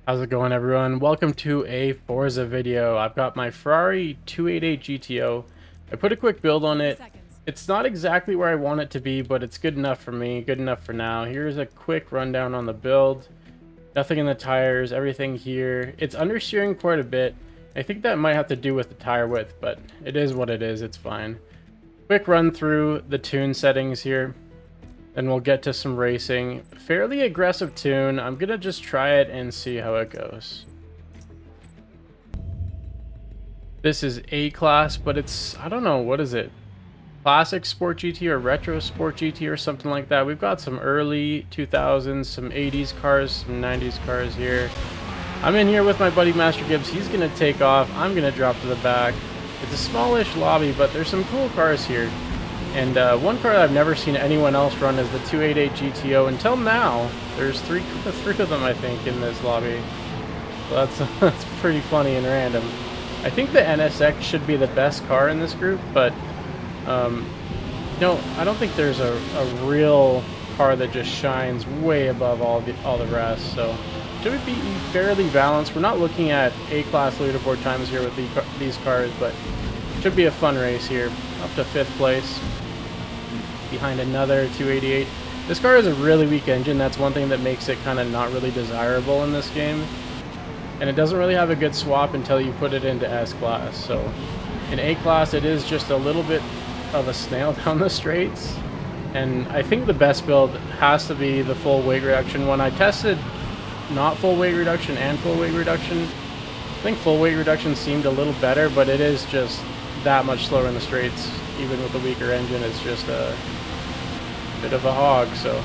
How's it going, everyone? Welcome to a Forza video. I've got my Ferrari 288 GTO. I put a quick build on it. It's not exactly where I want it to be, but it's good enough for me, good enough for now. Here's a quick rundown on the build. Nothing in the tires, everything here. It's understeering quite a bit. I think that might have to do with the tire width, but it is what it is, it's fine. Quick run through the tune settings here. Then we'll get to some racing. Fairly aggressive tune. I'm gonna just try it and see how it goes. This is A class, but it's, I don't know, what is it? Classic Sport GT or Retro Sport GT or something like that. We've got some early 2000s, some 80s cars, some 90s cars here. I'm in here with my buddy Master Gibbs. He's gonna take off. I'm gonna drop to the back. It's a smallish lobby, but there's some cool cars here. And one car that I've never seen anyone else run is the 288 GTO. Until now, there's three of them, I think, in this lobby. So that's pretty funny and random. I think the NSX should be the best car in this group, but no, I don't think there's a real car that just shines way above all the rest. So should be fairly balanced. We're not looking at A-class leaderboard times here with these cars, but should be a fun race here. Up to 5th place. Behind another 288. This car has a really weak engine. That's one thing that makes it kind of not really desirable in this game. And it doesn't really have a good swap until you put it into S-Class. So in A-Class, it is just a little bit of a snail down the straights. And I think the best build has to be the full weight reduction. When I tested not full weight reduction and full weight reduction, I think full weight reduction seemed a little better, but it is just that much slower in the straights. Even with a weaker engine, it's just a bit of a hog. So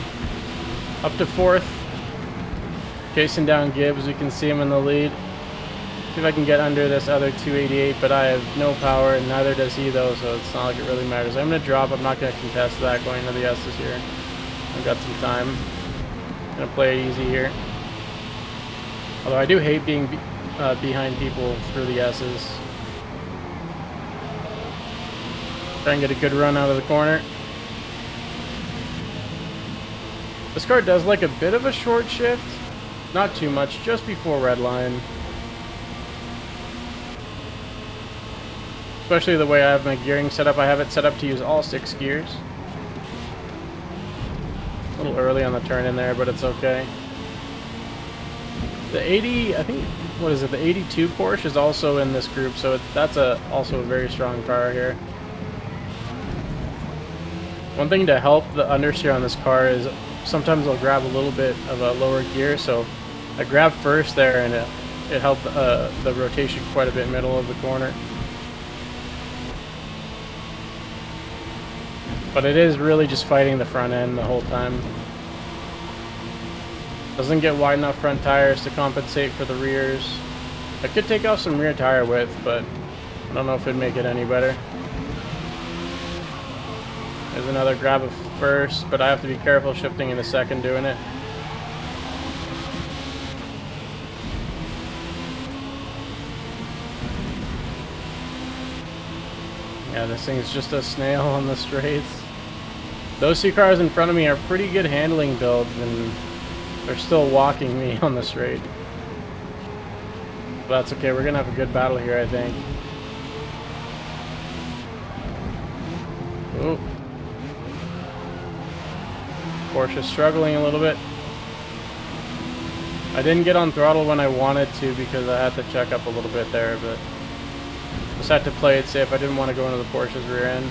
up to 4th, chasing down Gibbs. We can see him in the lead. See if I can get under this other 288, but I have no power, and neither does he though, so it's not like it really matters. I'm gonna drop. I'm not gonna contest that going into the S's here. I've got some time. I'm gonna play it easy here. Although I do hate being behind people through the S's. Try and get a good run out of the corner. This car does like a bit of a short shift. Not too much, just before red line. Especially the way I have my gearing set up. I have it set up to use all 6 gears. A little early on the turn in there, but it's okay. The 80, I think, what is it? The 82 Porsche is also in this group, so that's also a very strong car here. One thing to help the understeer on this car is sometimes I'll grab a little bit of a lower gear, so I grabbed first there and it helped the rotation quite a bit middle of the corner. But it is really just fighting the front end the whole time. Doesn't get wide enough front tires to compensate for the rears. I could take off some rear tire width, but I don't know if it'd make it any better. There's another grab of first, but I have to be careful shifting in a second doing it. Yeah, this thing is just a snail on the straights. Those 2 cars in front of me are pretty good handling builds, and they're still walking me on the straight. But that's okay, we're gonna have a good battle here, I think. Ooh. Porsche struggling a little bit. I didn't get on throttle when I wanted to because I had to check up a little bit there, but just had to play it safe. I didn't want to go into the Porsche's rear end.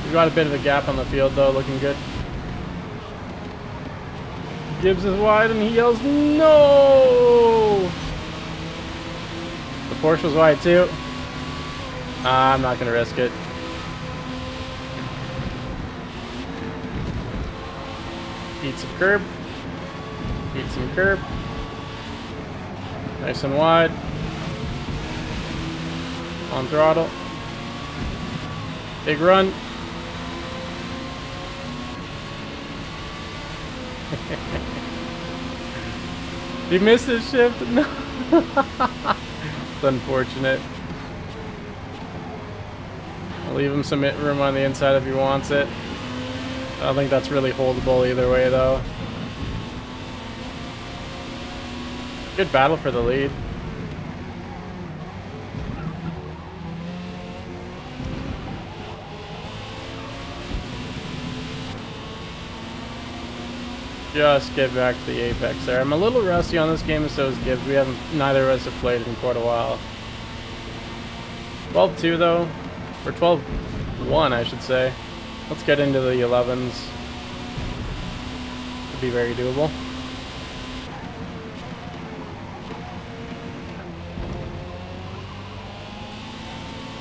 We've got a bit of a gap on the field though, looking good. Gibbs is wide and he yells, "No!" The Porsche was wide too. I'm not going to risk it. Beat some curb. Beat some curb. Nice and wide. On throttle. Big run. You missed this shift? No. It's unfortunate. I'll leave him some room on the inside if he wants it. I don't think that's really holdable either way, though. Good battle for the lead. Just get back to the apex there. I'm a little rusty on this game, so is Gibbs. Neither of us have played in quite a while. 12-2 though, or 12-1 I should say. Let's get into the 11s. Could be very doable.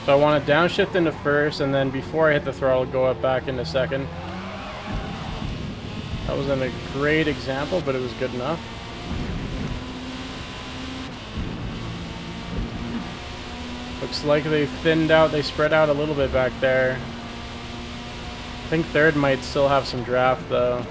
So I want to downshift into first, and then before I hit the throttle, go up back into second. That wasn't a great example, but it was good enough. Looks like they thinned out, they spread out a little bit back there. I think third might still have some draft though.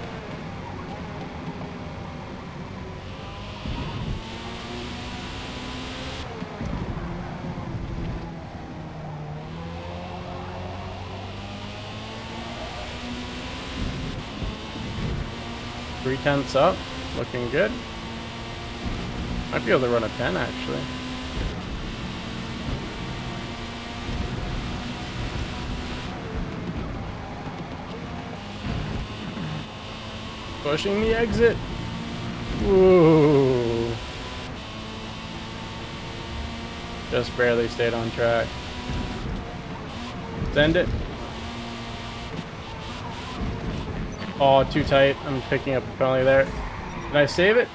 Three-tenths up, looking good. Might be able to run a 10 actually. Pushing the exit. Ooh. Just barely stayed on track. Send it. Oh, too tight. I'm picking up a penalty there. Did I save it?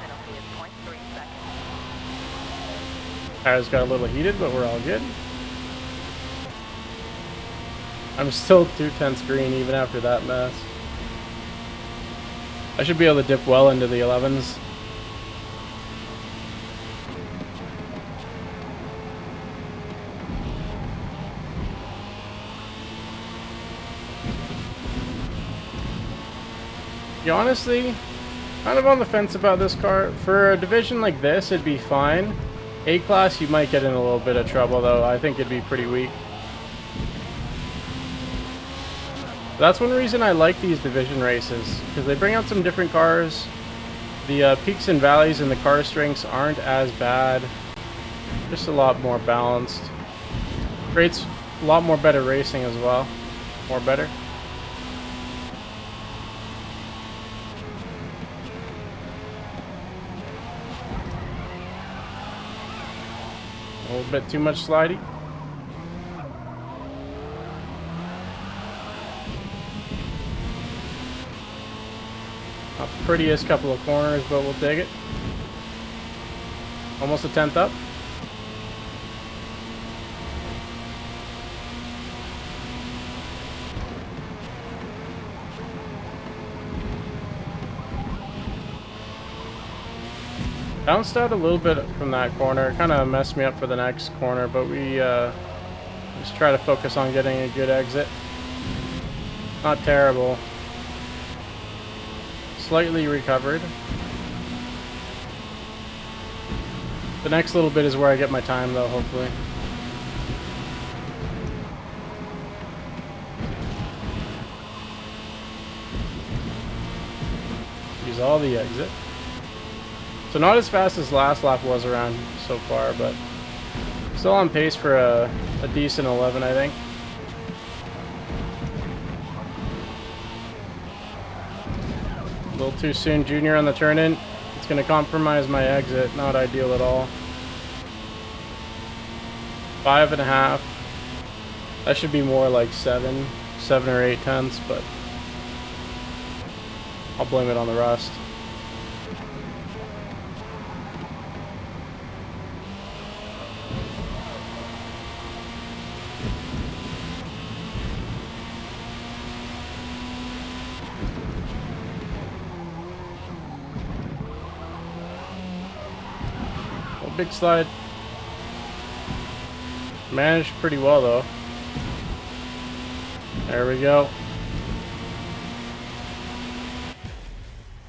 Tires got a little heated, but we're all good. I'm still 2/10 green even after that mess. I should be able to dip well into the 11s. Yeah, honestly, kind of on the fence about this car. For a division like this, it'd be fine. A-Class, you might get in a little bit of trouble, though. I think it'd be pretty weak. That's one reason I like these division races, because they bring out some different cars. The peaks and valleys in the car strengths aren't as bad. Just a lot more balanced. Creates a lot more better racing as well. More better. A little bit too much slidey. Not the prettiest couple of corners, but we'll take it. Almost a 10th up. Bounced out a little bit from that corner. Kind of messed me up for the next corner, but we just try to focus on getting a good exit. Not terrible. Slightly recovered. The next little bit is where I get my time though, hopefully. Use all the exit. So not as fast as last lap was around so far, but still on pace for a decent 11, I think. A little too soon, Junior, on the turn-in. It's going to compromise my exit. Not ideal at all. 5.5. That should be more like 7 or 8 tenths, but I'll blame it on the rust. Big slide. Managed pretty well though. There we go.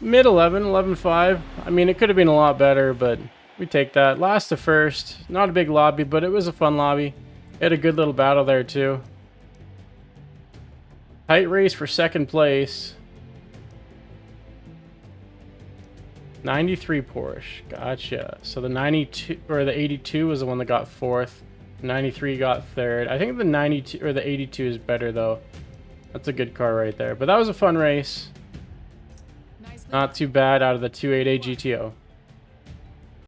Mid 11, 11.5. I mean, it could have been a lot better, but we take that. Last to first. Not a big lobby, but it was a fun lobby. Had a good little battle there too. Tight race for second place. 93 Porsche. Gotcha. So the 92 or the 82 was the one that got fourth. 93 got third. I think the 92 or the 82 is better though. That's a good car right there. But that was a fun race. Not too bad out of the 288 GTO.